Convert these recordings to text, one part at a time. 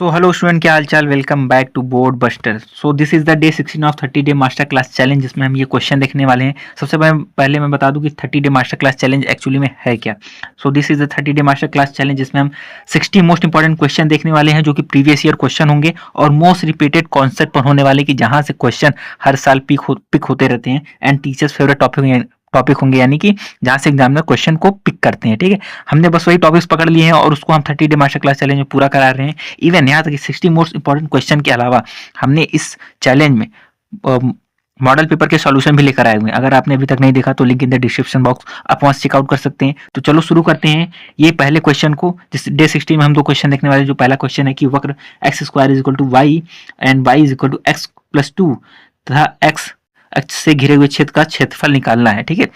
तो hello student, क्या हाल चाल। Welcome back to board buster. So this is the day 16 of 30 day master class challenge, जिसमें हम ये क्वेश्चन देखने वाले हैं। सबसे पहले मैं बता दूं कि 30 day master class challenge actually में है क्या। सो this is the 30 day master class challenge, जिसमें हम 60 मोस्ट इंपॉर्टेंट क्वेश्चन देखने वाले हैं, जो कि प्रीवियस ईयर क्वेश्चन होंगे और मोस्ट रिपीटेड कॉन्सेप्ट पर होने वाले, कि जहां से क्वेश्चन हर साल पिक होते रहते हैं एंड टीचर्स फेवरेट टॉपिक होंगे, यानी कि जहां से एग्जामिनर क्वेश्चन को पिक करते हैं। ठीक है, हमने बस वही टॉपिक्स पकड़ लिए हैं और उसको हम 30 डे मास्टर क्लास चैलेंज में पूरा करा रहे हैं। इवन यहाँ तक 60 मोस्ट इंपॉर्टेंट क्वेश्चन के अलावा हमने इस चैलेंज में मॉडल पेपर के सॉल्यूशन भी लेकर आए हुए हैं। अगर आपने अभी तक नहीं देखा तो link in the description box, आप वहां चेकआउट कर सकते हैं। तो चलो शुरू करते हैं ये पहले क्वेश्चन को। जिस डे 16 में हम दो क्वेश्चन देखने वाले। जो पहला क्वेश्चन है कि वक्र x square is equal to y and y is equal to x plus 2 तथा एक्स अक्ष से घिरे हुए क्षेत्र का क्षेत्रफल निकालना है। ठीक है,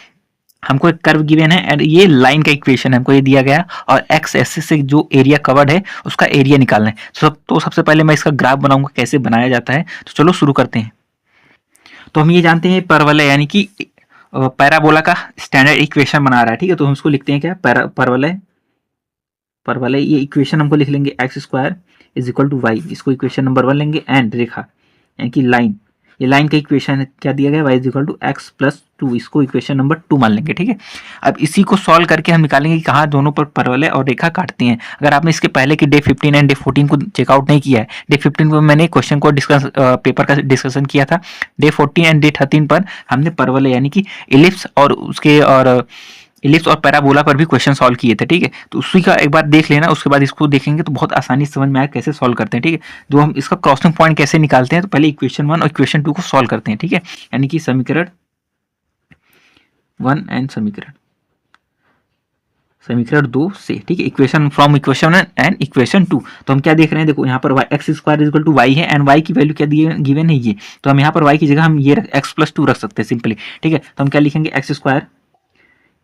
हमको एक कर्व गिवन है एंड ये लाइन का इक्वेशन हमको ये दिया गया, और एक्स एक्सिस से जो एरिया कवर्ड है उसका एरिया निकालना है। तो सबसे पहले मैं इसका ग्राफ बनाऊंगा, कैसे बनाया जाता है। तो चलो शुरू करते हैं। तो हम ये जानते हैं परवलय यानी कि पैराबोला का स्टैंडर्ड इक्वेशन बना रहा है। ठीक है, तो हम इसको लिखते हैं क्या, परवलय ये इक्वेशन हमको लिख लेंगे x square is equal to y, इसको इक्वेशन नंबर 1 लेंगे। एंड रेखा यानी कि लाइन, ये लाइन का इक्वेशन क्या दिया गया, y is equal to x plus 2, इसको इक्वेशन नंबर 2 मान लेंगे। ठीक है, अब इसी को सॉल्व करके हम निकालेंगे कि कहाँ दोनों पर परवलय और रेखा काटती हैं। अगर आपने इसके पहले की डे 15 एंड डे 14 को चेकआउट नहीं किया है, डे 15 पर मैंने क्वेश्चन को पेपर का डिस्कशन किया था। डे 14 एंड डे 13 पर हमने परवलय यानी कि इलिप्स और इलिप्स और पैराबोला पर भी क्वेश्चन सॉल्व किए थे। ठीक है, तो उसी का एक बार देख लेना, उसके बाद इसको देखेंगे तो बहुत आसानी से समझ में आया कैसे सॉल्व करते हैं। ठीक है, जो हम इसका क्रॉसिंग पॉइंट कैसे निकालते हैं, तो पहले इक्वेशन 1 और इक्वेशन 2 को सॉल्व करते हैं। ठीक है, यानी कि समीकरण 1 एंड समीकरण 2 से। ठीक है, equation from equation 1 and equation 2। तो हम क्या देख रहे हैं, देखो यहाँ पर x square equal to y है एंड वाई की वैल्यू क्या दी गिवन है ये। तो हम यहाँ पर वाई की जगह हम ये एक्स प्लस 2 रख सकते हैं सिंपली। ठीक है, तो हम क्या लिखेंगे, x square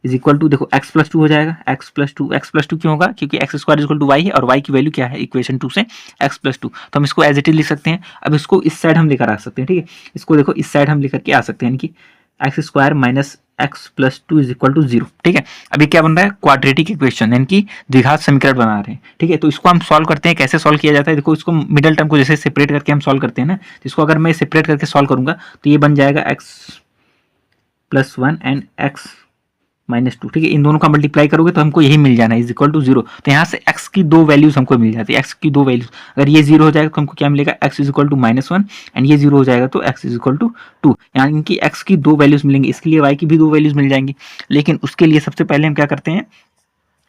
is equal to, देखो एक्स प्लस 2 हो जाएगा, एक्स प्लस टू क्यों होगा, क्योंकि x square equal to y है और वाई की वैल्यू क्या है इक्वेशन 2 से एक्स प्लस 2। तो हम इसको एज इट इज लिख सकते हैं। अब इसको इस साइड हम लेकर आ सकते हैं। ठीक है, इसको देखो इस साइड हम लेकर के आ सकते हैं, यानी कि x square minus x plus 2 is equal to 0। ठीक है, अभी क्या बन रहा है, क्वाड्रेटिक इक्वेशन यानी कि द्विघात समीकरण बना रहे हैं। ठीक है, तो इसको हम सॉल्व करते हैं। कैसे सॉल्व किया जाता है, देखो इसको मिडल टर्म को जैसे सेपरेट करके हम सॉल्व करते हैं ना, तो इसको अगर मैं सेपरेट करके सॉल्व करूंगा तो ये बन जाएगा x plus 1 and x minus 2। ठीक है, इन दोनों का मल्टीप्लाई करोगे तो हमको यही मिल जाना है, इज इक्वल टू 0। तो यहाँ से x की दो वैल्यूज हमको मिल जाती है, x की दो वैल्यूज। अगर ये 0 हो जाएगा तो हमको क्या मिलेगा, x is equal to -1 and ये 0 हो जाएगा तो x इज इक्वल टू 2। यानी कि x की दो वैल्यूज मिलेंगी, इसके लिए y की भी दो वैल्यूज मिल जाएंगी। लेकिन उसके लिए सबसे पहले हम क्या करते हैं,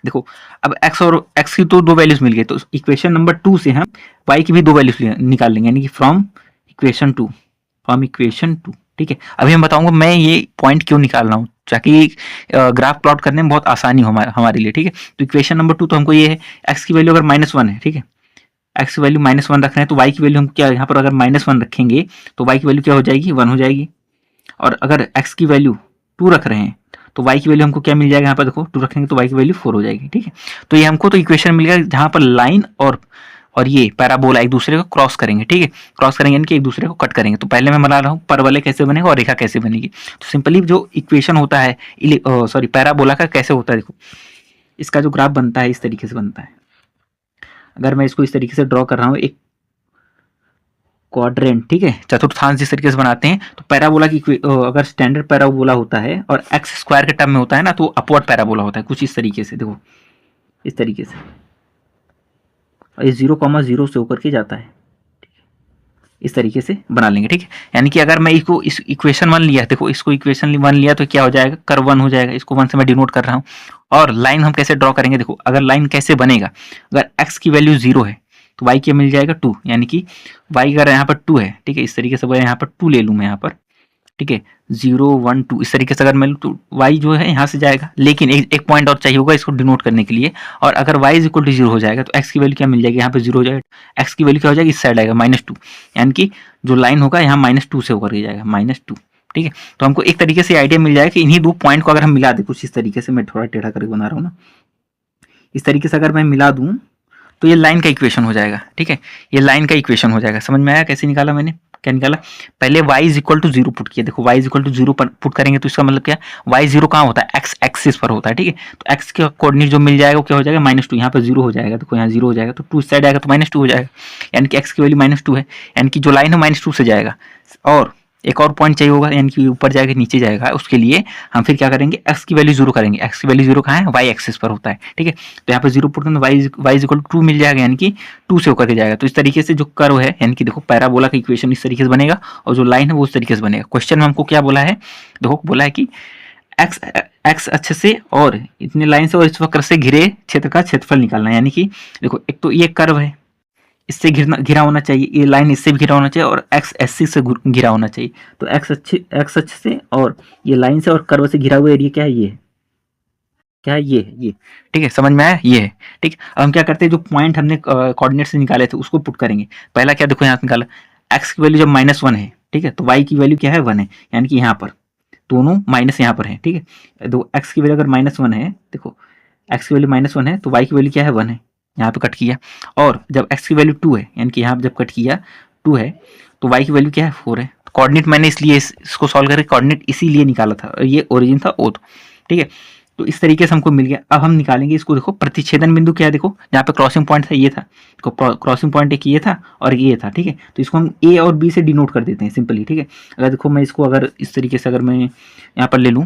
देखो अब x और x की तो दो वैल्यूज मिल गई, तो इक्वेशन नंबर 2 से हम y की भी दो वैल्यूज निकाल लेंगे, यानी कि फ्रॉम इक्वेशन 2। ठीक है, अभी मैं बताऊंगा मैं ये पॉइंट क्यों निकाल रहा हूँ, ताकि ग्राफ प्लॉट करने में बहुत आसानी हो हमारे लिए। ठीक है, तो इक्वेशन नंबर 2 तो हमको ये है, एक्स की वैल्यू अगर -1 है। ठीक है, एक्स की वैल्यू -1 रख रहे हैं तो वाई की वैल्यू हम क्या, यहाँ पर अगर -1 रखेंगे तो वाई की वैल्यू क्या हो जाएगी, 1 हो जाएगी। और अगर एक्स की वैल्यू 2 रख रहे हैं तो वाई की वैल्यू हमको क्या मिल जाएगा, यहाँ पर देखो 2 रखेंगे तो वाई की वैल्यू 4 हो जाएगी। ठीक है, तो ये हमको तो इक्वेशन मिल गया जहाँ पर लाइन और ये पैराबोला एक दूसरे को क्रॉस करेंगे। ठीक है, क्रॉस करेंगे यानी कि एक दूसरे को कट करेंगे। तो पहले मैं बना रहा हूँ परवलय कैसे बनेगा और रेखा कैसे बनेगी। तो सिंपली जो इक्वेशन होता है पैराबोला का कैसे होता है, देखो इसका जो ग्राफ बनता है इस तरीके से बनता है। अगर मैं इसको इस तरीके से ड्रॉ कर रहा हूँ, एक क्वाड्रेंट, ठीक है, चतुर्थांश जिस तरीके से बनाते हैं, तो पैराबोला की अगर स्टैंडर्ड पैराबोला होता है और एक्स स्क्वायर के टर्म में होता है ना, तो अपवर्ड पैराबोला होता है कुछ इस तरीके से। देखो इस तरीके से, और ये 0,0 से होकर के जाता है। इस तरीके से बना लेंगे। ठीक है, यानी कि अगर मैं इसको इस इक्वेशन 1 लिया, देखो इसको इक्वेशन 1 लिया तो क्या हो जाएगा, कर्व 1 हो जाएगा। इसको 1 से मैं डिनोट कर रहा हूँ। और लाइन हम कैसे ड्रॉ करेंगे, देखो अगर लाइन कैसे बनेगा, अगर x की वैल्यू 0 है तो y क्या मिल जाएगा 2, यानी कि y अगर यहाँ पर 2 है, ठीक है, इस तरीके से यहाँ पर 2 ले लूँ मैं यहाँ पर। ठीक है, 0 1 2 इस तरीके से अगर मैं लूँ तो y जो है यहाँ से जाएगा, लेकिन एक पॉइंट और चाहिए होगा इसको डिनोट करने के लिए। और अगर y इज इक्वल टू 0 हो जाएगा तो x की वैल्यू क्या मिल जाएगी, यहाँ पे 0 हो जाएगा, x की वैल्यू क्या हो जाएगी, इस साइड आएगा -2, यानी कि जो लाइन होगा यहाँ -2 से होकर के जाएगा -2। ठीक है, तो हमको एक तरीके से आइडिया मिल जाएगा कि इन्हीं दो पॉइंट को अगर हम मिला दें, कुछ इस तरीके से, मैं थोड़ा टेढ़ा करके बना रहा हूँ ना, इस तरीके से अगर मैं मिला दूँ तो ये लाइन का इक्वेशन हो जाएगा। ठीक है, ये लाइन का इक्वेशन हो जाएगा। समझ में आया कैसे निकाला मैंने। क्या निकाला, पहले y is equal to 0 put किया। देखो y is equal to 0 put करेंगे तो इसका मतलब क्या, y 0 कहाँ होता है, x एक्सिस पर होता है, ठीक है। तो x का कोऑर्डिनेट जो मिल जाएगा वो क्या हो जाएगा, -2, यहाँ पर 0 हो जाएगा। देखो यहाँ 0 हो जाएगा तो 2 इस साइड आएगा तो -2 हो जाएगा, यानी कि x की वैल्यू -2 है, यानी कि जो लाइन है -2 से जाएगा। और एक और पॉइंट चाहिए होगा, यानी कि ऊपर जाएगा नीचे जाएगा, उसके लिए हम फिर क्या करेंगे, x की वैल्यू 0 करेंगे। x की वैल्यू 0 कहाँ है, y एक्सिस पर होता है, ठीक है। तो यहाँ पे 0 पुट करेंगे y इज इक्वल टू 2 मिल जाएगा, यानी कि 2 से होकर के जाएगा। तो इस तरीके से जो कर्व है, यानी कि देखो पैराबोला का इक्वेशन इस तरीके से बनेगा और जो लाइन है वो उस तरीके से बनेगा। क्वेश्चन में हमको क्या बोला है, देखो बोला है कि एक्स अक्ष से और इतने लाइन से और इस वक्र से घिरे क्षेत्र का क्षेत्रफल निकालना है। यानी कि देखो एक तो ये कर्व है, इससे घिरा होना चाहिए, ये लाइन इससे भी घिरा होना चाहिए और एक्स एक्सिस से घिरा होना चाहिए। तो एक्स अक्ष से और ये लाइन से और कर्व से घिरा हुआ एरिया क्या है, ये है, क्या है, ये, ठीक है, समझ में आया, ये है, ठीक। अब हम क्या करते हैं, जो पॉइंट हमने कोऑर्डिनेट से निकाले थे उसको पुट करेंगे। पहला क्या, देखो यहाँ निकाला, एक्स की वैल्यू जब -1 है, ठीक है, तो वाई की वैल्यू क्या है, 1 है, यानी कि यहाँ पर दोनों माइनस यहाँ पर है, ठीक है। तो एक्स की वैल्यू अगर -1 है, देखो एक्स की वैल्यू -1 है तो वाई की वैल्यू क्या है, 1 है, यहाँ पे कट किया। और जब एक्स की वैल्यू 2 है, यानी कि यहाँ जब कट किया 2 है, तो वाई की वैल्यू क्या है, 4 है। तो कोऑर्डिनेट मैंने इसलिए इसको सॉल्व करके कोऑर्डिनेट इसीलिए निकाला था, और ये ओरिजिन था O, ठीक है। तो इस तरीके से हमको मिल गया। अब हम निकालेंगे इसको, देखो प्रतिच्छेदन बिंदु क्या है, देखो जहाँ पे क्रॉसिंग पॉइंट था ये था, देखो क्रॉसिंग पॉइंट एक ये था और ये था, ठीक है। तो इसको हम ए और बी से डिनोट कर देते हैं सिंपली, ठीक है। अगर देखो मैं इसको अगर इस तरीके से अगर मैं यहाँ पर ले लूँ,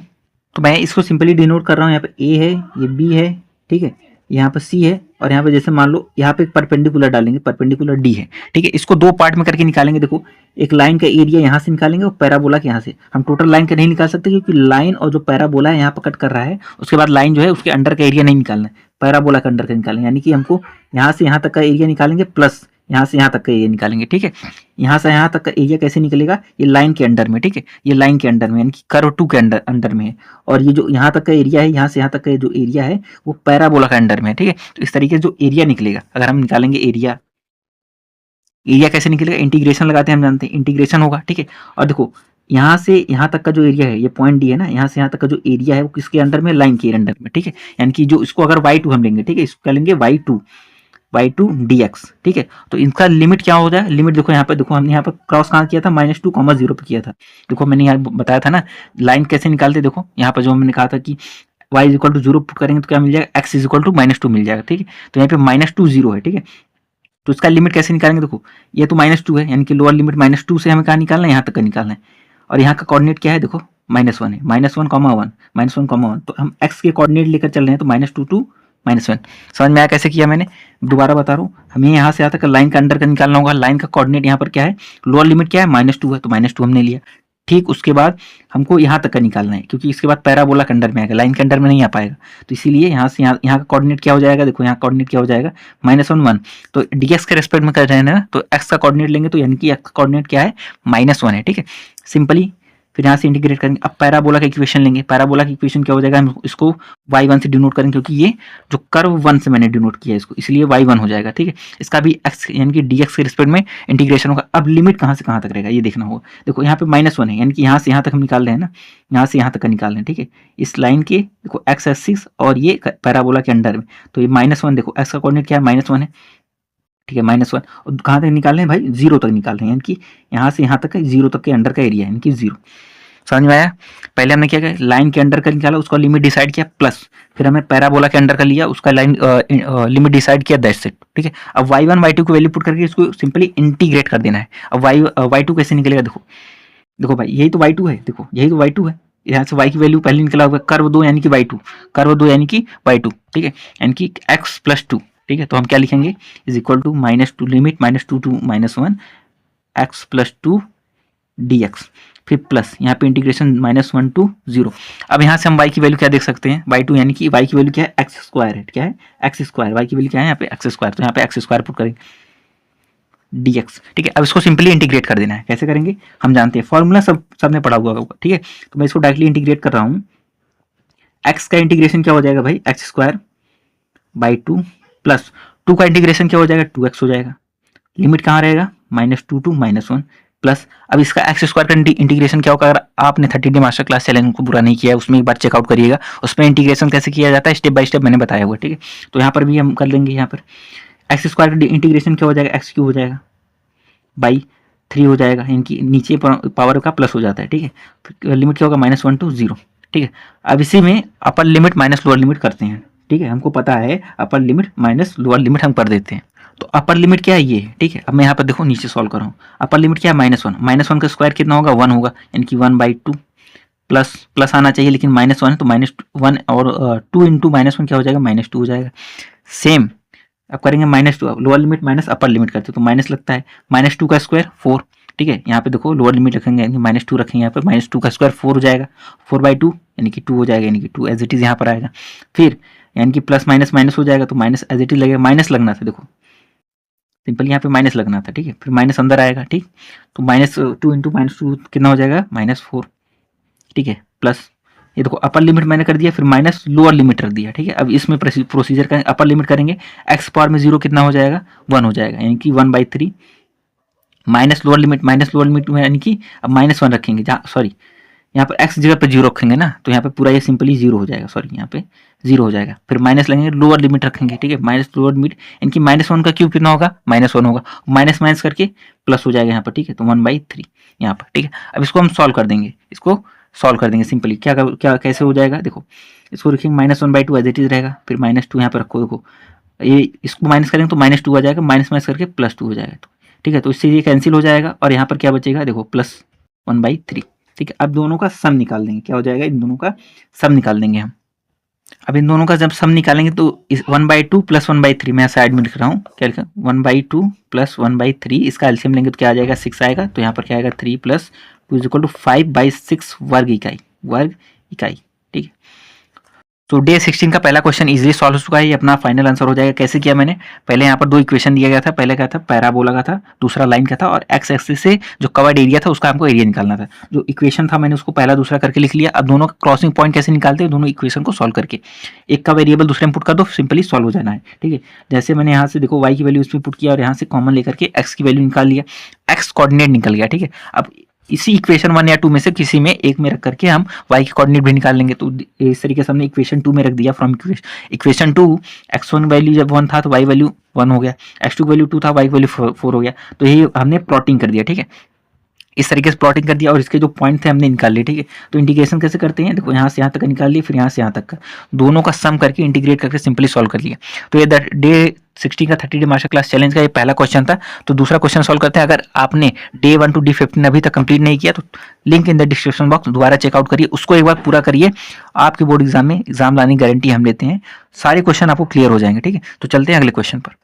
तो मैं इसको सिंपली डिनोट कर रहा हूँ। यहाँ पे ए है, ये बी है, ठीक है, यहाँ पर सी है, और यहाँ पे जैसे मान लो यहाँ पे परपेंडिकुलर डालेंगे, परपेंडिकुलर डी है, ठीक है। इसको दो पार्ट में करके निकालेंगे। देखो एक लाइन का एरिया यहाँ से निकालेंगे और पैराबोला के यहाँ से। हम टोटल लाइन का नहीं निकाल सकते क्योंकि लाइन और जो पैराबोला है यहाँ पर कट कर रहा है, उसके बाद लाइन जो है उसके अंडर का एरिया नहीं निकालना है, पैराबोला के अंडर का निकालना है। यानी कि हमको यहाँ से यहाँ तक का एरिया निकालेंगे प्लस यहाँ से यहाँ तक का एरिया निकालेंगे, ठीक है। यहाँ से यहाँ तक का एरिया कैसे निकलेगा, ये लाइन के अंडर में, ठीक है, ये लाइन के अंडर में, यानी कि कर्व 2 के अंडर में है। और ये जो यहाँ तक का एरिया है, यहाँ से यहाँ तक का जो एरिया है वो पैराबोला का अंडर में है, ठीक है। तो इस तरीके से जो एरिया निकलेगा, अगर हम निकालेंगे एरिया कैसे निकलेगा, इंटीग्रेशन लगाते हैं, हम जानते हैं इंटीग्रेशन होगा, ठीक है। और देखो यहाँ से यहाँ तक का जो एरिया है, ये पॉइंट डी है ना, यहाँ से यहाँ तक का जो एरिया है वो किसके अंडर में, लाइन के अंडर में, ठीक है। यानी कि जो इसको अगर y2 हम लेंगे, ठीक है, इसको क्या लेंगे, y2 dx, ठीक है। तो इनका लिमिट क्या हो जाए, लिमिट देखो यहाँ पे, देखो हमने यहाँ पे क्रॉस कहाँ किया था, -2, 0 पे किया था। देखो मैंने यहाँ बताया था ना लाइन कैसे निकालते, देखो यहाँ पर जो मैंने कहा था कि y is equal to 0 put करेंगे तो क्या मिल जाएगा, x इज इक्वल टू -2 मिल जाएगा, ठीक है। तो यहाँ पे -2 0 है, ठीक है। तो इसका लिमिट कैसे निकालेंगे, देखो ये तो -2 है, यानी कि लोअर लिमिट -2 से हमें कहाँ निकालना है, यहाँ तक का निकालना है। और यहाँ का कोऑर्डिनेट क्या है, देखो -1 है, -1, तो हम x के कोऑर्डिनेट लेकर चल रहे हैं, तो -2 to -1। समझ में आया कैसे किया मैंने, दोबारा बता रहा हूँ। हमें यहाँ से यहाँ तक लाइन का अंडर का निकालना होगा। लाइन का कोऑर्डिनेट यहाँ पर क्या है, लोअर लिमिट क्या है, -2 है, तो -2 हमने लिया, ठीक। उसके बाद हमको यहाँ तक का निकालना है, क्योंकि इसके बाद पैराबोला के अंडर में आएगा, लाइन के अंडर में नहीं आ पाएगा। तो इसीलिए यहाँ से यहाँ का कोऑर्डिनेट क्या हो जाएगा, देखो यहाँ कोऑर्डिनेट क्या हो जाएगा, -1 1। तो dx के रेस्पेक्ट में कर रहे हैं ना, तो x का कोऑर्डिनेट लेंगे, तो यानी कि x का कोऑर्डिनेट क्या है, -1 है, ठीक है। सिंपली फिर यहाँ से इंटीग्रेट करेंगे। अब पैराबोला का इक्वेशन लेंगे। पैराबोला की इक्वेशन क्या हो जाएगा, हम इसको y1 से डिनोट करेंगे, क्योंकि ये जो कर्व 1 से मैंने डिनोट किया है इसको, इसलिए y1 हो जाएगा, ठीक है। इसका भी x यानी कि dx के रिस्पेक्ट में इंटीग्रेशन होगा। अब लिमिट कहाँ से कहाँ तक रहेगा ये देखना होगा। देखो यहाँ पे -1 है, यानी कि यहाँ से यहाँ तक हम निकाल रहे हैं ना, यहाँ से यहाँ तक का निकाल रहे हैं, ठीक है। इस लाइन के देखो x एक्सिस और ये पैराबोला के अंडर में, तो ये -1, देखो x का कोऑर्डिनेट क्या है, -1 है, ठीक है, -1। और कहाँ तक निकाल रहे हैं भाई, 0 तक निकाल रहे हैं, यानी कि यहाँ से यहाँ तक 0 तक के अंडर का एरिया है, यानी कि 0। समझ में आया। पहले हमने क्या किया, लाइन के अंडर का निकाला, उसका लिमिट डिसाइड किया प्लस, फिर हमने पैराबोला के अंडर का लिया, उसका लाइन लिमिट डिसाइड किया, दैट्स इट, ठीक है। अब y1 y2 को वैल्यू पुट करके इसको सिंपली इंटीग्रेट कर देना है। अब y2 कैसे निकलेगा, देखो भाई यही तो y2 है, देखो यही तो y2 है। यहाँ से y की वैल्यू पहले निकला होगा, कर्व 2 यानी कि y2, कर्व 2 यानी कि y2, ठीक है, यानी कि x + 2, ठीक है। तो हम क्या लिखेंगे, is equal to -2 limit -2 to -1 x + 2 dx, फिर प्लस यहाँ पे इंटीग्रेशन -1 to 0। अब यहाँ से हम y की वैल्यू क्या देख सकते हैं, y2 यानी कि y की वैल्यू क्या है, x² है, क्या है, x², y की वैल्यू क्या है यहाँ पे x², तो यहाँ पे x² पुट करेंगे dx, ठीक है। अब इसको सिंपली इंटीग्रेट कर देना है। कैसे करेंगे हम जानते हैं, फॉर्मूला सबने पढ़ा हुआ होगा, ठीक है। तो मैं इसको डायरेक्टली इंटीग्रेट कर रहा हूँ। x का इंटीग्रेशन क्या हो जाएगा भाई, x² / 2 प्लस 2 का इंटीग्रेशन क्या हो जाएगा, 2x हो जाएगा। लिमिट कहाँ रहेगा, -2 to -1 प्लस। अब इसका x² का इंटीग्रेशन क्या होगा, अगर आपने 30D मास्टर क्लास चैनल को पूरा नहीं किया है उसमें एक बार चेकआउट करिएगा, उसमें इंटीग्रेशन कैसे किया जाता है स्टेप बाय स्टेप मैंने बताया हुआ, ठीक है। तो यहाँ पर भी हम कर लेंगे। यहाँ पर x² का इंटीग्रेशन क्या हो जाएगा, x³ हो जाएगा बाई 3 हो जाएगा, इनकी नीचे पावर का प्लस हो जाता है, ठीक है। फिर लिमिट क्या होगा, -1 to 0, ठीक है। अब इसी में upper limit minus lower limit करते हैं, ठीक है। हमको पता है upper limit minus lower limit हम कर देते हैं। तो अपर लिमिट क्या है ये, ठीक है। अब मैं यहाँ पर देखो नीचे सॉल्व कर रहा हूँ। अपर लिमिट क्या है, -1, -1 का स्क्वायर कितना होगा, 1 होगा, यानी कि 1/2 प्लस प्लस आना चाहिए, लेकिन -1 है तो -1 और 2 इंटू -1 क्या हो जाएगा, -2 हो जाएगा। सेम अब करेंगे -2, lower limit minus upper limit करते तो माइनस लगता है, -2 का स्क्वायर 4, ठीक है। यहाँ पे देखो लोअर लिमिट रखेंगे यानी -2 रखेंगे, यहाँ पे -2 का स्क्वायर 4 हो जाएगा, 4/2 यानी कि 2 हो जाएगा, यानी कि 2 एज इट इज यहाँ पर आएगा। फिर यानी कि प्लस माइनस माइनस हो जाएगा, तो माइनस एज इट इज लगेगा, माइनस लगना था, देखो सिंपल यहाँ पे माइनस लगना था, ठीक है। फिर माइनस अंदर आएगा, ठीक। तो -2 इंटू -2 कितना हो जाएगा, -4, ठीक है। प्लस ये देखो अपर लिमिट मैंने कर दिया, फिर माइनस लोअर लिमिट रख दिया, ठीक है। अब इसमें प्रोसीजर करेंगे, अपर लिमिट करेंगे, एक्स पावर में 0 कितना हो जाएगा, 1 हो जाएगा, यानी कि 1/3 माइनस लोअर लिमिट में यानी कि अब -1 रखेंगे, जहाँ सॉरी यहाँ पर एक्स जगह पर 0 रखेंगे ना, तो यहाँ पे पूरा ये सिंपली 0 हो जाएगा, सॉरी यहाँ पे 0 हो जाएगा। फिर माइनस लगेंगे, लोअर लिमिट रखेंगे, ठीक है। माइनस लोअर लिमिट इनकी -1 का क्यूब कितना होगा, -1 होगा, माइनस माइनस करके प्लस हो जाएगा यहाँ पर, ठीक है। तो 1/3 यहाँ पर, ठीक है। अब इसको हम सॉल्व कर देंगे, इसको सॉल्व कर देंगे सिंपली, क्या कैसे हो जाएगा, देखो इसको रखेंगे -1/2 एज इट इज रहेगा, फिर -2 यहाँ पर रखो, देखो ये इसको माइनस करेंगे तो -2 आ जाएगा, माइनस माइनस करके +2 हो जाएगा, तो ठीक है। तो इससे ये कैंसिल हो जाएगा और यहाँ पर क्या बचेगा, देखो +1/3, ठीक है। अब दोनों का सम निकाल देंगे, क्या हो जाएगा, इन दोनों का सम निकाल देंगे हम। अब इन दोनों का जब सम निकालेंगे तो इस 1/2 + 1/3 मैं साइड में लिख रहा हूँ, क्या लिखा, 1/2 + 1/3, इसका एलसीएम लेंगे तो क्या आ जाएगा, 6 आएगा। तो यहाँ पर क्या आएगा, 3 + 2 = 5/6 वर्ग इकाई, ठीक है। तो डे 16 का पहला क्वेश्चन इजीली सॉल्व हो चुका है, ये अपना फाइनल आंसर हो जाएगा। कैसे किया मैंने, पहले यहाँ पर 2 इक्वेशन दिया गया था, पहले क्या था, पैराबोला का था, दूसरा लाइन का था, और एक्स एक्सिस से जो कवर्ड एरिया था उसका हमको एरिया निकालना था। जो इक्वेशन था मैंने उसको पहला दूसरा करके लिख लिया। अब दोनों का क्रॉसिंग पॉइंट कैसे निकालते हैं, दोनों इक्वेशन को सॉल्व करके, एक का वेरिएबल दूसरे में पुट कर दो, सिंपली सॉल्व हो जाना है, ठीक है। जैसे मैंने यहाँ से देखो वाई की वैल्यू इसमें पुट किया और यहाँ से कॉमन लेकर के एक्स की वैल्यू निकाल लिया, एक्स कोऑर्डिनेट निकल गया, ठीक है। अब इसी इक्वेशन 1 या 2 में से किसी में एक में रख करके हम y के कोऑर्डिनेट भी निकाल लेंगे। तो इस तरीके से हमने इक्वेशन 2 में रख दिया, फ्रॉम इक्वेशन 2 x1 वैल्यू जब 1 था तो y वैल्यू 1 हो गया, x2 वैल्यू 2 था, y वैल्यू 4 हो गया। तो ये हमने प्लॉटिंग कर दिया, ठीक है। इस तरीके से प्लॉटिंग कर दिया और इसके जो पॉइंट थे हमने निकाल लिए, ठीक है। तो इंटीग्रेशन कैसे करते हैं, देखो यहाँ से यहाँ तक निकाल लिए, फिर यहाँ से यहाँ तक का दोनों का सम करके इंटीग्रेट करके सिंपली सॉल्व कर लिया। तो ये डे 16 का 30 डे मास्टर क्लास चैलेंज का ये पहला क्वेश्चन था। तो दूसरा क्वेश्चन सॉल्व करते हैं। अगर आपने डे 1 to डे 15 अभी तक कंप्लीट नहीं किया तो link in the description box, दोबारा चेकआउट करिए, उसको एक बार पूरा करिए। आपके बोर्ड एग्जाम में एग्जाम लाने की गारंटी हम लेते हैं, सारे क्वेश्चन आपको क्लियर हो जाएंगे, ठीक है। तो चलते हैं अगले क्वेश्चन पर।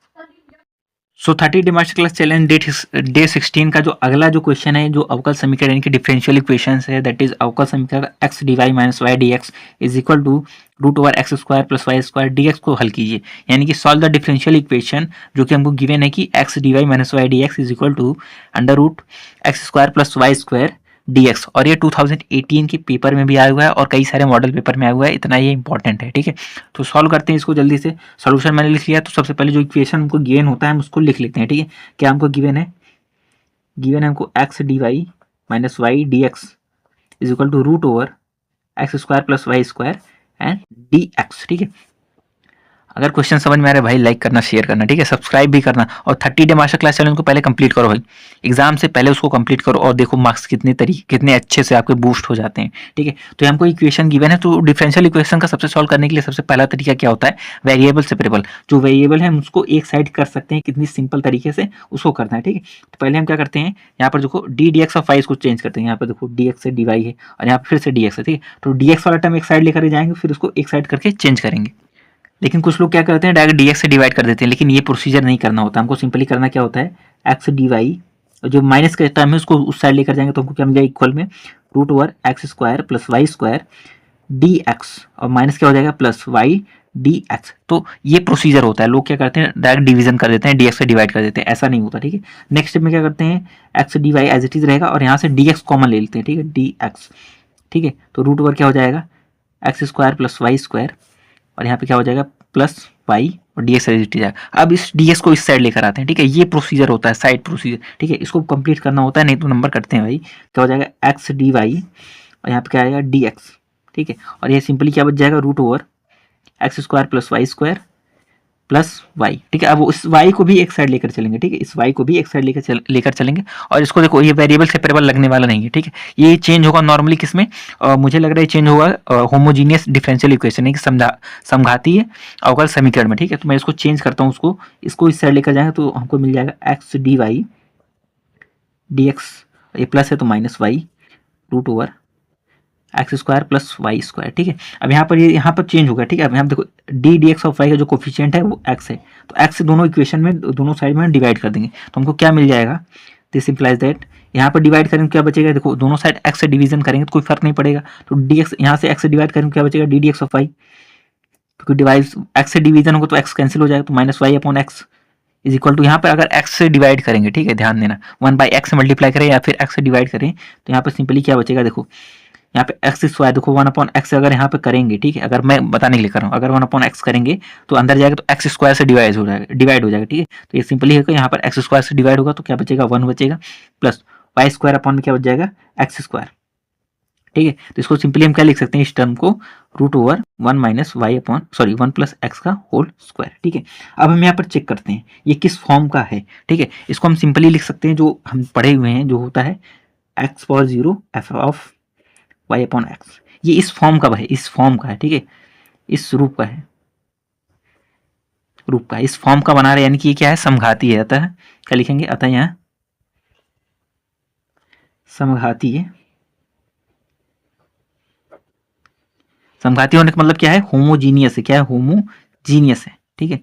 सो 30 day master class challenge day 16 का जो अगला जो क्वेश्चन है, जो अवकल समीकरण यानी कि डिफरेंशियल इक्वेशन है, दैट इज अवकल समीकरण x dy - y dx is equal to √x² + y² dx को हल कीजिए। यानी कि सॉल्व द डिफरेंशियल इक्वेशन जो कि हमको गिवन है कि x dy - y dx is equal to √x² + y² dx। और ये 2018 के पेपर में भी आया हुआ है और कई सारे मॉडल पेपर में आया हुआ है, इतना ये इंपॉर्टेंट है, ठीक है। तो सॉल्व करते हैं इसको जल्दी से। सॉल्यूशन मैंने लिख लिया, तो सबसे पहले जो इक्वेशन हमको गिवन होता है हम उसको लिख लेते हैं, ठीक है। क्या हमको गिवन है, हमको x dy - y dx is equal to √x² + y² and dx, ठीक है। अगर क्वेश्चन समझ में आ रहा है भाई, लाइक करना, शेयर करना, ठीक है, सब्सक्राइब भी करना। और 30 डे मास्टर क्लास चैलेंज को पहले कंप्लीट करो भाई, एग्जाम से पहले उसको कंप्लीट करो और देखो मार्क्स कितने अच्छे से आपके बूस्ट हो जाते हैं, ठीक है। तो हमको इक्वेशन गिवन है, तो डिफरेंशियल इक्वेशन का सबसे सॉल्व करने के लिए सबसे पहला तरीका क्या होता है, वेरिएबल सेपरेबल। जो वेरिएबल है हम उसको एक साइड कर सकते हैं, कितनी सिंपल तरीके से उसको करना है, ठीक है। तो पहले हम क्या करते हैं, यहाँ पर देखो dx ऑफ y को चेंज करते हैं। यहाँ पर देखो dx से dy है और यहाँ पर फिर से dx है, ठीक है। तो dx वाला टर्म एक साइड लेकर जाएंगे, फिर उसको एक साइड करके चेंज करेंगे। लेकिन कुछ लोग क्या करते हैं, डायरेक्ट dx से डिवाइड कर देते हैं, लेकिन ये प्रोसीजर नहीं करना होता। हमको सिंपली करना क्या होता है, x dy जो माइनस का टर्म है उसको उस साइड लेकर जाएंगे, तो हमको क्या मिल जाएगा, इक्वल में √x² + y² dx और माइनस क्या हो जाएगा, +y dx। तो ये प्रोसीजर होता है। लोग क्या करते हैं, डायरेक्ट डिवीजन कर देते हैं, dx से डिवाइड कर देते हैं, ऐसा नहीं होता, ठीक है। नेक्स्ट स्टेप में क्या करते हैं, x dy as it is रहेगा और यहाँ से dx कॉमन ले लेते हैं, ठीक है, dx, ठीक है। तो √, क्या हो जाएगा, x² + y² और यहाँ पे क्या हो जाएगा, +y और dx एज इट इज जाएगा। अब इस dx को इस साइड लेकर आते हैं, ठीक है। ये प्रोसीजर होता है, साइड प्रोसीजर, ठीक है। इसको कंप्लीट करना होता है, नहीं तो नंबर कटते हैं भाई। क्या हो जाएगा, x dy और यहाँ पे क्या आएगा, dx, ठीक है। और ये सिंपली क्या बच जाएगा, √x² + y² प्लस वाई, ठीक है। अब उस वाई को भी एक साइड लेकर चलेंगे, ठीक है, इस वाई को भी एक साइड लेकर चलेंगे, और इसको देखो ये वेरिएबल सेपरेबल लगने वाला नहीं है, ठीक है। ये चेंज होगा नॉर्मली किसमें, मुझे लग रहा है चेंज होगा होमोजीनियस डिफरेंशियल इक्वेशन है कि समघातीय अवकल समीकरण में, ठीक है। तो मैं इसको चेंज करता हूँ, इसको इस साइड लेकर जाएंगे तो हमको मिल जाएगा x d y d x, ये प्लस है तो minus y root over x square plus y square, ठीक है। अब यहाँ पर ये यहाँ पर चेंज होगा, ठीक है। अब यहाँ देखो d d x of y का जो कोफिशिएंट है वो एक्स है, तो एक्स से दोनों इक्वेशन में दोनों साइड में डिवाइड कर देंगे तो हमको क्या मिल जाएगा, दिस इंप्लाइज दैट यहाँ पर डिवाइड करेंगे क्या बचेगा, देखो दोनों साइड एक्स से डिवीजन करेंगे तो कोई फर्क नहीं पड़ेगा, तो डी एक्स यहाँ से एक्स से डिवाइड करेंगे क्या बचेगा, d d x of y, क्योंकि डिवाइड एक्स से डिवीजन होगा तो एक्स कैंसिल हो जाएगा, तो minus y upon x is equal to, यहाँ पर अगर x से डिवाइड करेंगे, ठीक है, ध्यान देना 1/x से मल्टीप्लाई करें या फिर x से डिवाइड करें तो यहाँ पर सिंपली क्या बचेगा, देखो यहाँ पे एक्स स्क्वायर, देखो 1/x अगर यहाँ पे करेंगे, ठीक है, अगर मैं बताने के लिए कर रहा हूँ, अगर 1/x करेंगे तो अंदर जाएगा तो एक्स स्क्वायर से डिवाइड हो जाएगा, ठीक है। तो ये सिंपली है कि यहाँ पर एक्स स्क्वायर से डिवाइड होगा तो क्या बचेगा, 1 बचेगा, प्लस वाई स्क्वायर अपॉन में क्या बच जाएगा, एक्स स्क्वायर, ठीक है। तो इसको सिंपली हम क्या लिख सकते हैं, इस टर्म को रूट ओवर 1 प्लस एक्स का होल स्क्वायर, ठीक है। अब हम यहाँ पर चेक करते हैं ये किस फॉर्म का है, ठीक है। इसको हम सिंपली लिख सकते हैं जो हम पढ़े हुए हैं, जो होता है x power 0 f of y upon x, ये इस फॉर्म का है, इस फॉर्म का है, ठीक है, इस रूप का है, इस फॉर्म का बना रहे, यानी कि ये क्या है, समघाती है, अतः क्या लिखेंगे, अतः यहाँ समघाती है, समघाती होने का मतलब क्या है, होमोजीनियस है, क्या है, होमोजीनियस है, ठीक है,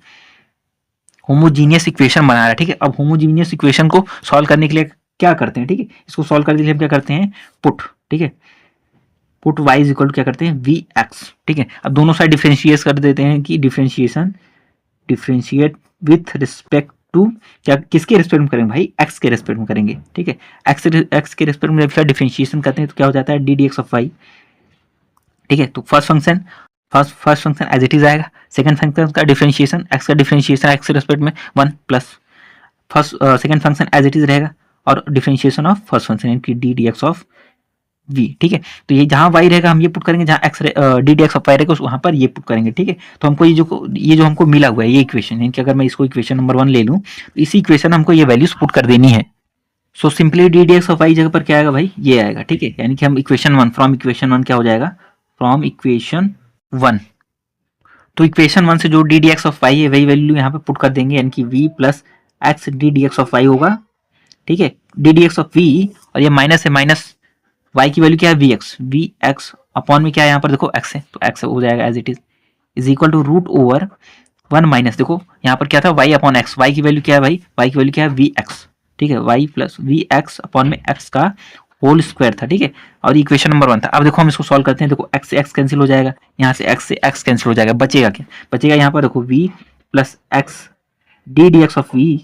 होमोजीनियस इक्वेशन बना रहा है, ठीक है। अब होमोजीनियस इक्वेशन को सॉल्व करने के लिए क्या करते हैं, ठीक है, इसको सॉल्व करने के लिए हम क्या करते हैं, पुट, ठीक है, put y is equal to क्या करते हैं, वी एक्स, ठीक है। अब दोनों साइड डिफरेंशिएट कर देते हैं कि डिफरेंशिएट विथ रिस्पेक्ट टू, क्या किसके रिस्पेक्ट में करेंगे भाई, x के रिस्पेक्ट में करेंगे, ठीक है। x के रिस्पेक्ट में जब डिफरेंशिएशन करते हैं तो क्या हो जाता है, d d x of y, ठीक है। तो first function as it is आएगा, सेकंड फंक्शन का डिफरेंशिएशन, एक्स का डिफरेंशिएशन एक्स के रिस्पेक्ट में 1 plus second function as it is रहेगा और डिफरेंशिएशन ऑफ फर्स्ट फंक्शन यानी कि d d x of v, ठीक है। तो ये जहां y रहेगा हम ये पुट करेंगे, जहां x d d x of y रहेगा वहां पर ये पुट करेंगे, ठीक है। तो हमको ये जो हमको मिला हुआ है ये इक्वेशन, यानी कि अगर मैं इसको इक्वेशन नंबर 1 ले लूं तो इसी इक्वेशन हमको ये वैल्यूज पुट कर देनी है। So simply d d x of y जगह पर क्या आएगा भाई, ये आएगा, ठीक है। यानी कि हम इक्वेशन 1 फ्रॉम इक्वेशन 1 क्या हो जाएगा, फ्रॉम इक्वेशन 1, तो इक्वेशन 1 से जो d d x of y है वही वैल्यू यहाँ पे पुट कर देंगे, यानी कि v plus x d d x of y होगा, ठीक है, d d x of v, और ये माइनस है, माइनस y की वैल्यू क्या है, वी एक्स अपॉन में क्या है यहाँ पर देखो x है, तो x हो जाएगा as it is equal to root over 1 minus, देखो यहाँ पर क्या था y अपॉन एक्स, y की वैल्यू क्या है भाई, y की वैल्यू क्या है वी एक्स, ठीक है, y plus v x upon में x का होल स्क्वायर था, ठीक है। और इक्वेशन नंबर 1 था। अब देखो हम इसको सॉल्व करते हैं, देखो x से x कैंसिल हो जाएगा, यहाँ से x कैंसिल हो जाएगा, बचेगा क्या, बचेगा यहाँ पर देखो v plus x d d x of v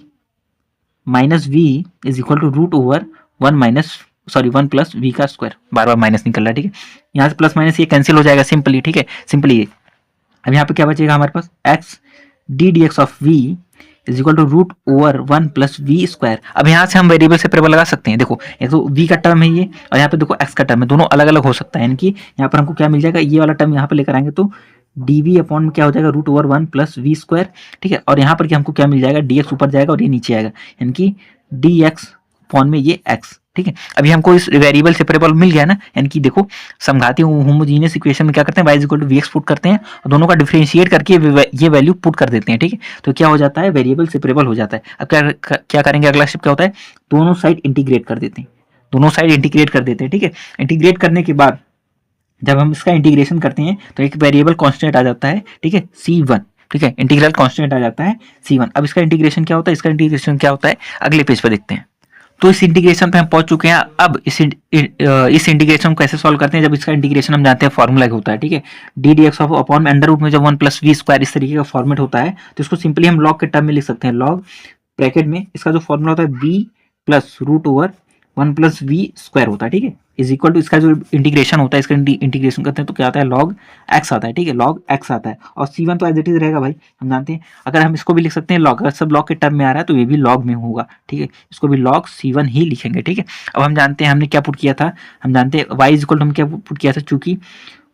minus v is equal to root over 1 plus v का स्क्वायर, बार बार माइनस निकल रहा है, ठीक है। यहाँ से प्लस माइनस ये कैंसिल हो जाएगा सिंपली, ठीक है, सिंपली ये। अब यहाँ पे क्या बचेगा हमारे पास, x d d x of v is equal to root over 1 plus v square. अब यहाँ से हम वेरिएबल सेपरेबल लगा सकते हैं, देखो ये तो v का टर्म है ये, और यहाँ पे देखो x का टर्म है, दोनों अलग अलग हो सकता है, यानी कि यहाँ पर हमको क्या मिल जाएगा, ये वाला टर्म यहाँ पर लेकर आएंगे तो dv अपॉन में क्या हो जाएगा, root over 1 plus v square, ठीक है। और यहाँ पर क्या हमको क्या मिल जाएगा, dx ऊपर जाएगा और ये नीचे आएगा, यानी कि dx अपॉन में ये x, ठीक है। अभी हमको इस वेरिएबल सेपरेबल मिल गया ना, यानी कि देखो समघाती होमोजीनियस इक्वेशन में क्या करते हैं, y is equal to vx put करते हैं और दोनों का डिफरेंशिएट करके ये वैल्यू पुट कर देते हैं, ठीक है। तो क्या हो जाता है, वेरिएबल सेपरेबल हो जाता है। अब क्या करेंगे, अगला स्टेप क्या होता है, दोनों साइड इंटीग्रेट कर देते हैं, ठीक है। इंटीग्रेट करने के बाद जब हम इसका इंटीग्रेशन करते हैं तो एक वेरिएबल कांस्टेंट आ जाता है, ठीक है, c1, ठीक है, इंटीग्रल कांस्टेंट आ जाता है c1। अब इसका इंटीग्रेशन क्या होता है, अगले पेज पर देखते हैं। तो इस इंटीग्रेशन पे हम पहुंच चुके हैं। अब इस इंटीग्रेशन को कैसे सॉल्व करते हैं, जब इसका इंटीग्रेशन हम जानते हैं फॉर्मूला होता है, ठीक है, d d x of upon में अंडर रूट में जब 1 प्लस वी स्क्वायर इस तरीके का फॉर्मेट होता है तो इसको सिंपली हम लॉग के टर्म में लिख सकते हैं, लॉग ब्रैकेट में इसका जो फॉर्मूला होता है b plus root over 1 plus v square होता है, ठीक है, इज इक्वल टू इसका जो इंटीग्रेशन होता है, इसका इंटीग्रेशन करते हैं तो क्या आता है, लॉग एक्स आता है, ठीक है, लॉग एक्स आता है। और c1 तो एज इट इज रहेगा भाई, हम जानते हैं। अगर हम इसको भी लिख सकते हैं लॉग, अगर सब लॉग के टर्म में आ रहा है तो ये भी लॉग में होगा, ठीक है, इसको भी लॉग c1 ही लिखेंगे, ठीक है। अब हम जानते हैं हमने क्या पुट किया था, हम जानते हैं y इज इक्वल टू हम क्या पुट किया था, चूंकि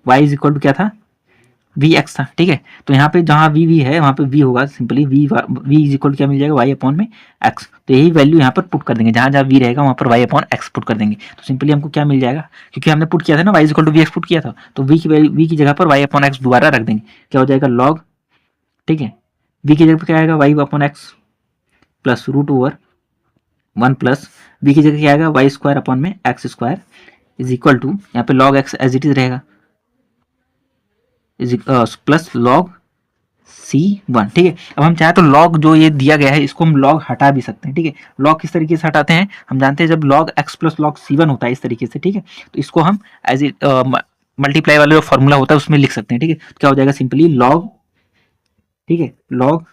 y इज इक्वल टू क्या था, वी एक्स था, ठीक है। तो यहाँ पे जहाँ वी वी है वहाँ पे वी होगा, सिंपली वी इज इक्वल क्या मिल जाएगा, वाई अपॉन में एक्स। तो यही वैल्यू यहाँ पर पुट कर देंगे, जहाँ जहाँ वी रहेगा वहाँ पर वाई अपॉन एक्स पुट कर देंगे। तो सिंपली हमको क्या मिल जाएगा, क्योंकि हमने पुट किया था ना y is equal to v x put किया था, तो वी की वैल्यू, वी की जगह पर वाई अपॉन एक्स दोबारा रख देंगे, क्या हो जाएगा लॉग, ठीक है। वी की जगह पर क्या आएगा, y upon x plus root over 1 plus v की जगह क्या आएगा, वाई स्क्वायर अपॉन में x square is equal to, यहाँ पे log x as it is रहेगा, इज प्लस लॉग C1, ठीक है। अब हम चाहे तो लॉग जो ये दिया गया है इसको हम लॉग हटा भी सकते हैं, ठीक है। लॉग किस तरीके से हटाते हैं, हम जानते हैं जब log x plus log C1 होता है इस तरीके से, ठीक है। तो इसको हम एज इट मल्टीप्लाई वाला जो फॉर्मूला होता है उसमें लिख सकते हैं, ठीक है। तो क्या हो जाएगा सिंपली लॉग, ठीक है, लॉग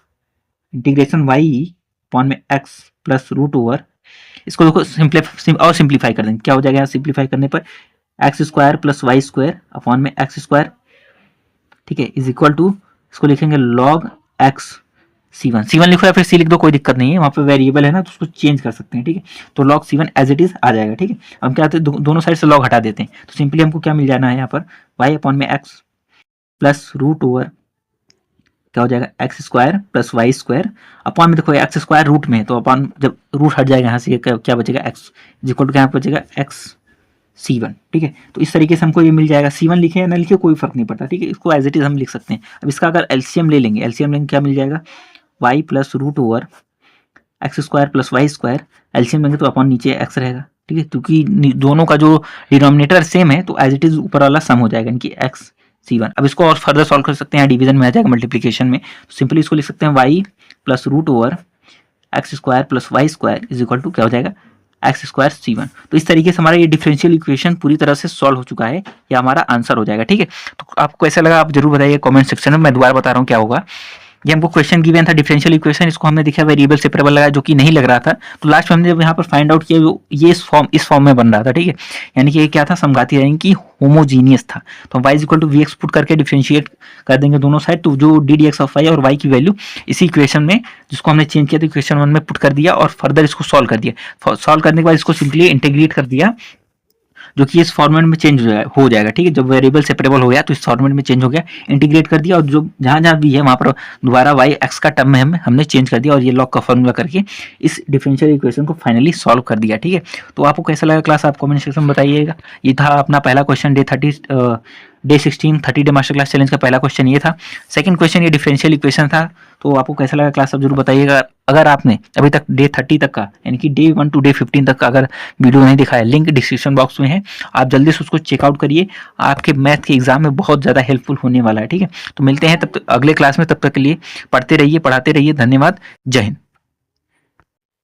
इंटीग्रेशन y अपॉन में x प्लस रूट ओवर, इसको देखो सिंप्लीफाई कर देंगे, क्या हो जाएगा सिंप्लीफाई करने पर x square plus y square upon में एक्स स्क्वायर, ठीक है, इज इक्वल टू, इसको लिखेंगे लॉग एक्स C1 लिखो या फिर C लिख दो, कोई दिक्कत नहीं है, वहाँ पे वेरिएबल है ना तो उसको चेंज कर सकते हैं, ठीक है। तो log C1 as it is आ जाएगा, ठीक है। हम क्या आते हैं दोनों साइड से लॉग हटा देते हैं, तो सिंपली हमको क्या मिल जाना है यहाँ पर y अपॉन में x प्लस रूट ओवर क्या हो जाएगा x square plus y square upon में, देखो एक्स स्क्वायर रूट में है तो अपॉन जब रूट हट जाएगा यहाँ से क्या बचेगा एक्स इक्वल टू क्या बचेगा एक्स C1, ठीक है। तो इस तरीके से हमको ये मिल जाएगा, C1 लिखे या ना लिखे कोई फर्क नहीं पड़ता, ठीक है। इसको एज इट इज हम लिख सकते हैं। अब इसका अगर एलसीएम ले लेंगे, एलसीएम लेंगे क्या मिल जाएगा, y plus root over x square plus y square, LCM लेंगे तो अपॉन नीचे एक्स रहेगा, ठीक है। क्योंकि दोनों का जो डिनोमिनेटर सेम है तो एज इट इज ऊपर वाला सम हो जाएगा, यानी कि एक्स C1। अब इसको और फर्दर सॉल्व कर सकते हैं, डिवीजन में आ जाएगा मल्टीप्लीकेशन में, तो सिंपली इसको लिख सकते हैं y plus root over x square plus y square is equal to क्या हो जाएगा एक्स स्क्वायर C1। तो इस तरीके से हमारा ये डिफरेंशियल इक्वेशन पूरी तरह से सॉल्व हो चुका है, ये हमारा आंसर हो जाएगा, ठीक है। तो आपको कैसा लगा आप जरूर बताइए कमेंट सेक्शन में। मैं दोबारा बता रहा हूँ क्या होगा, ये हमको क्वेश्चन गिवन था डिफरेंशियल इक्वेशन, इसको हमने देखा वेरिएबल सेपरेबल लगा जो कि नहीं लग रहा था, तो लास्ट में हमने जब यहाँ पर फाइंड आउट किया ये इस फॉर्म में बन रहा था, ठीक है। यानी कि ये क्या था, समघाती यानी कि होमोजीनियस था। तो y equal to v x put करके डिफरेंशिएट कर देंगे दोनों साइड, तो जो d d x of y और y की वैल्यू इसी इक्वेशन में जिसको हमने चेंज किया था इक्वेशन 1 में पुट कर दिया और फर्दर इसको सॉल्व कर दिया। सॉल्व करने के बाद इसको सिंपली इंटीग्रेट कर दिया जो कि इस फॉर्मेट में चेंज हो जाएगा, ठीक है। जब वेरिएबल सेपरेबल हो गया तो इस फॉर्मेट में चेंज हो गया, इंटीग्रेट कर दिया और जो जहाँ जहाँ भी है वहाँ पर दोबारा वाई एक्स का टर्म में हमने चेंज कर दिया और ये लॉग का फॉर्मूला करके इस डिफरेंशियल इक्वेशन को फाइनली सॉल्व कर दिया, ठीक है। तो आपको कैसा लगा क्लास, आप कमेंट सेक्शन में बताइएगा। ये था अपना पहला question day 16 30 day master class challenge का पहला क्वेश्चन ये था। सेकंड क्वेश्चन ये डिफरेंशियल इक्वेशन था। तो आपको कैसा लगा क्लास आप जरूर बताइएगा। अगर आपने अभी तक डे 30 तक का यानी कि डे 1 टू डे 15 तक का अगर वीडियो नहीं दिखा है, लिंक डिस्क्रिप्शन बॉक्स में है, आप जल्दी से उसको चेकआउट करिए, आपके मैथ के एग्जाम में बहुत ज़्यादा हेल्पफुल होने वाला है, ठीक है। तो मिलते हैं तब तक अगले क्लास में, तब तक के लिए पढ़ते रहिए, पढ़ाते रहिए। धन्यवाद, जय हिंद।